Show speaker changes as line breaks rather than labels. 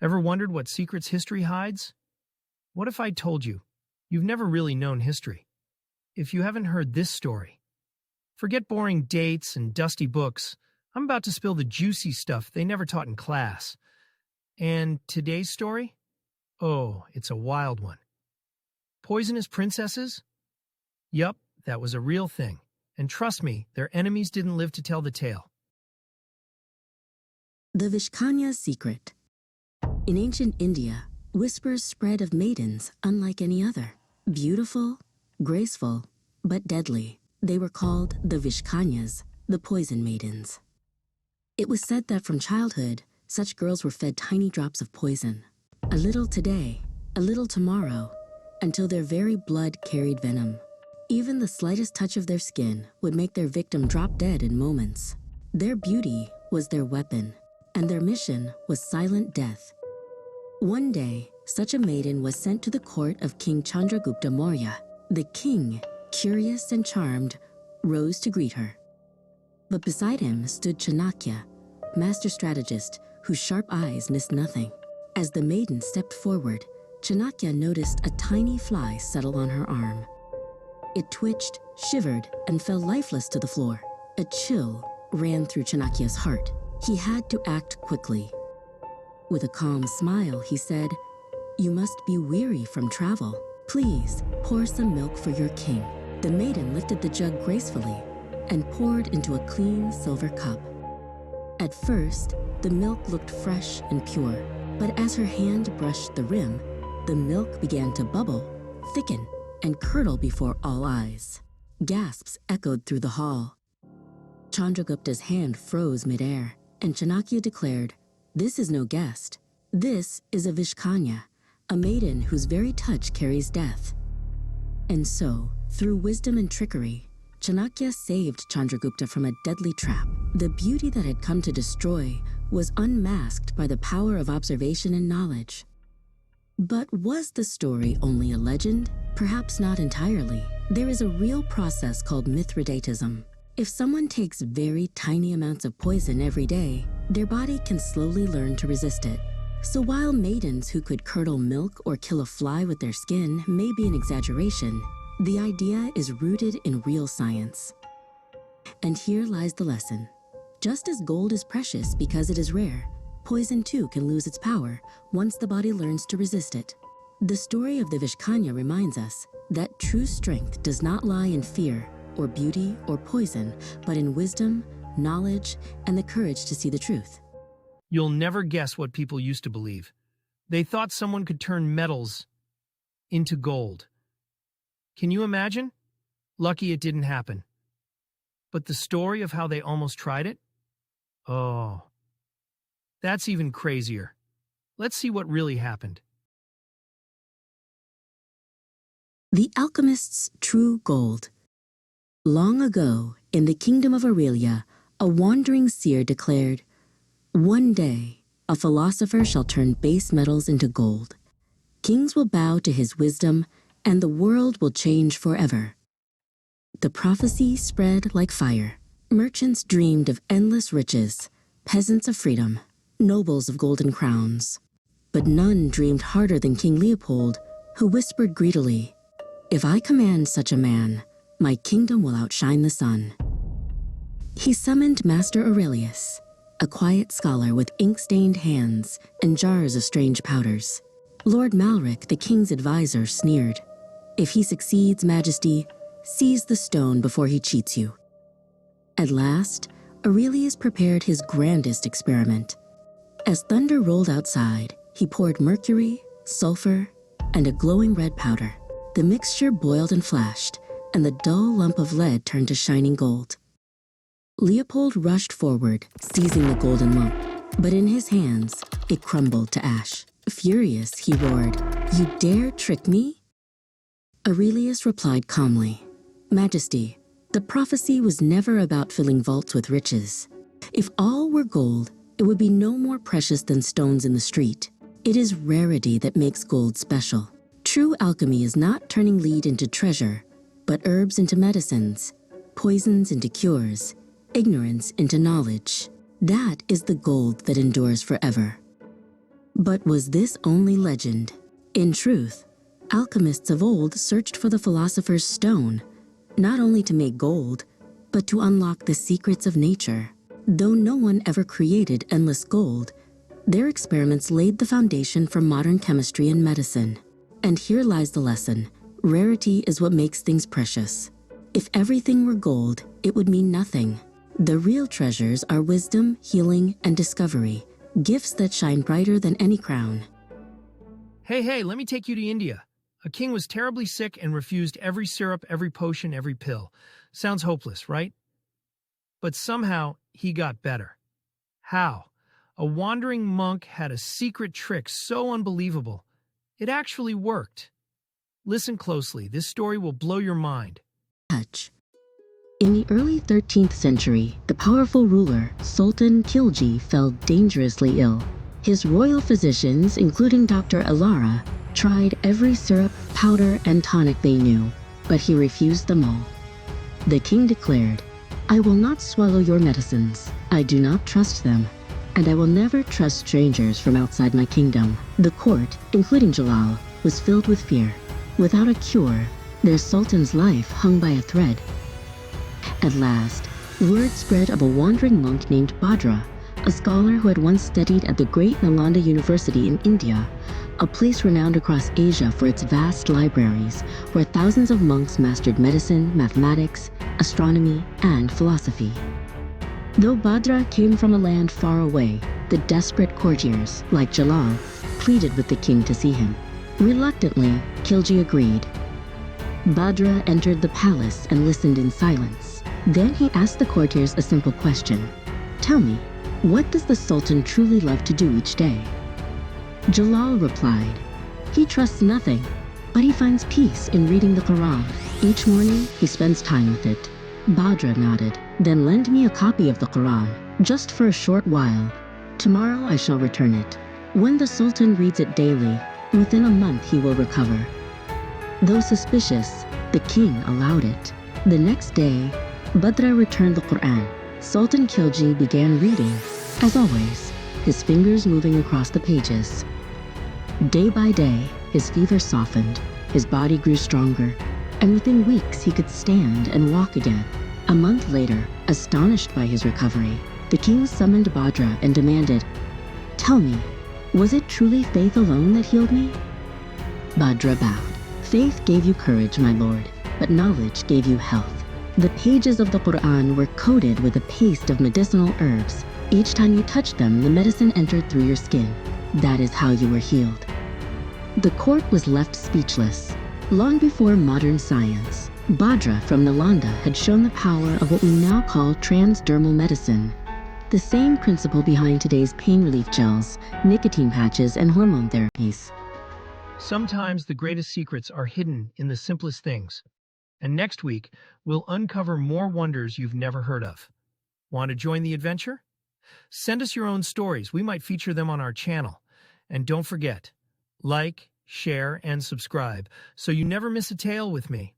Ever wondered what secrets history hides? What if I told you you've never really known history? If you haven't heard this story, forget boring dates and dusty books. I'm about to spill the juicy stuff they never taught in class. And today's story? Oh, it's a wild one. Poisonous princesses? Yup, that was a real thing. And trust me, their enemies didn't live to tell the tale.
The Vishkanyas secret. In ancient India, whispers spread of maidens unlike any other. Beautiful, graceful, but deadly. They were called the Vishkanyas, the poison maidens. It was said that from childhood, such girls were fed tiny drops of poison. A little today, a little tomorrow, until their very blood carried venom. Even the slightest touch of their skin would make their victim drop dead in moments. Their beauty was their weapon, and their mission was silent death. One day, such a maiden was sent to the court of King Chandragupta Maurya. The king, curious and charmed, rose to greet her. But beside him stood Chanakya, master strategist whose sharp eyes missed nothing. As the maiden stepped forward, Chanakya noticed a tiny fly settle on her arm. It twitched, shivered, and fell lifeless to the floor. A chill ran through Chanakya's heart. He had to act quickly. With a calm smile, he said, "You must be weary from travel. Please, pour some milk for your king." The maiden lifted the jug gracefully and poured into a clean silver cup. At first, the milk looked fresh and pure, but as her hand brushed the rim, the milk began to bubble, thicken, and curdle before all eyes. Gasps echoed through the hall. Chandragupta's hand froze midair, and Chanakya declared, "This is no guest. This is a Vishkanya, a maiden whose very touch carries death." And so, through wisdom and trickery, Chanakya saved Chandragupta from a deadly trap. The beauty that had come to destroy was unmasked by the power of observation and knowledge. But was the story only a legend? Perhaps not entirely. There is a real process called Mithridatism. If someone takes very tiny amounts of poison every day, their body can slowly learn to resist it. So while maidens who could curdle milk or kill a fly with their skin may be an exaggeration, the idea is rooted in real science. And here lies the lesson. Just as gold is precious because it is rare, poison too can lose its power once the body learns to resist it. The story of the Vishkanya reminds us that true strength does not lie in fear or beauty or poison, but in wisdom, knowledge, and the courage to see the truth.
You'll never guess what people used to believe. They thought someone could turn metals into gold. Can you imagine? Lucky it didn't happen. But the story of how they almost tried it? Oh, that's even crazier. Let's see what really happened.
The alchemist's true gold. Long ago, in the kingdom of Aurelia, a wandering seer declared, "One day, a philosopher shall turn base metals into gold. Kings will bow to his wisdom, and the world will change forever." The prophecy spread like fire. Merchants dreamed of endless riches, peasants of freedom, nobles of golden crowns. But none dreamed harder than King Leopold, who whispered greedily, "If I command such a man, my kingdom will outshine the sun." He summoned Master Aurelius, a quiet scholar with ink-stained hands and jars of strange powders. Lord Malric, the king's advisor, sneered, "If he succeeds, Majesty, seize the stone before he cheats you." At last, Aurelius prepared his grandest experiment. As thunder rolled outside, he poured mercury, sulfur, and a glowing red powder. The mixture boiled and flashed, and the dull lump of lead turned to shining gold. Leopold rushed forward, seizing the golden lump, but in his hands, it crumbled to ash. Furious, he roared, "You dare trick me?" Aurelius replied calmly, "Majesty, the prophecy was never about filling vaults with riches. If all were gold, it would be no more precious than stones in the street. It is rarity that makes gold special. True alchemy is not turning lead into treasure, but herbs into medicines, poisons into cures, ignorance into knowledge. That is the gold that endures forever." But was this only legend? In truth, alchemists of old searched for the philosopher's stone, not only to make gold, but to unlock the secrets of nature. Though no one ever created endless gold, their experiments laid the foundation for modern chemistry and medicine. And here lies the lesson. Rarity is what makes things precious. If everything were gold, it would mean nothing. The real treasures are wisdom, healing, and discovery, gifts that shine brighter than any crown.
Hey, let me take you to India. A king was terribly sick and refused every syrup, every potion, every pill. Sounds hopeless, right? But somehow, he got better. How? A wandering monk had a secret trick so unbelievable, it actually worked. Listen closely, this story will blow your mind.
Touch. In the early 13th century, the powerful ruler, Sultan Khilji, fell dangerously ill. His royal physicians, including Dr. Alara, tried every syrup, powder, and tonic they knew, but he refused them all. The king declared, "I will not swallow your medicines. I do not trust them, and I will never trust strangers from outside my kingdom." The court, including Jalal, was filled with fear. Without a cure, their sultan's life hung by a thread. At last, word spread of a wandering monk named Bhadra, a scholar who had once studied at the great Nalanda University in India, a place renowned across Asia for its vast libraries, where thousands of monks mastered medicine, mathematics, astronomy, and philosophy. Though Bhadra came from a land far away, the desperate courtiers, like Jalal, pleaded with the king to see him. Reluctantly, Khilji agreed. Bhadra entered the palace and listened in silence. Then he asked the courtiers a simple question. "Tell me, what does the Sultan truly love to do each day?" Jalal replied, "He trusts nothing, but he finds peace in reading the Quran. Each morning, he spends time with it." Bhadra nodded. "Then lend me a copy of the Quran, just for a short while. Tomorrow I shall return it." When the Sultan reads it daily, within a month he will recover. Though suspicious, the king allowed it. The next day, Bhadra returned the Quran. Sultan Khilji began reading, as always, his fingers moving across the pages. Day by day, his fever softened, his body grew stronger, and within weeks he could stand and walk again. A month later, astonished by his recovery, the king summoned Bhadra and demanded, "Tell me, was it truly faith alone that healed me?" Bhadra bowed. "Faith gave you courage, my lord, but knowledge gave you health. The pages of the Quran were coated with a paste of medicinal herbs. Each time you touched them, the medicine entered through your skin. That is how you were healed." The court was left speechless. Long before modern science, Bhadra from Nalanda had shown the power of what we now call transdermal medicine. The same principle behind today's pain relief gels, nicotine patches, and hormone therapies.
Sometimes the greatest secrets are hidden in the simplest things. And next week, we'll uncover more wonders you've never heard of. Want to join the adventure? Send us your own stories. We might feature them on our channel. And don't forget, like, share, and subscribe so you never miss a tale with me.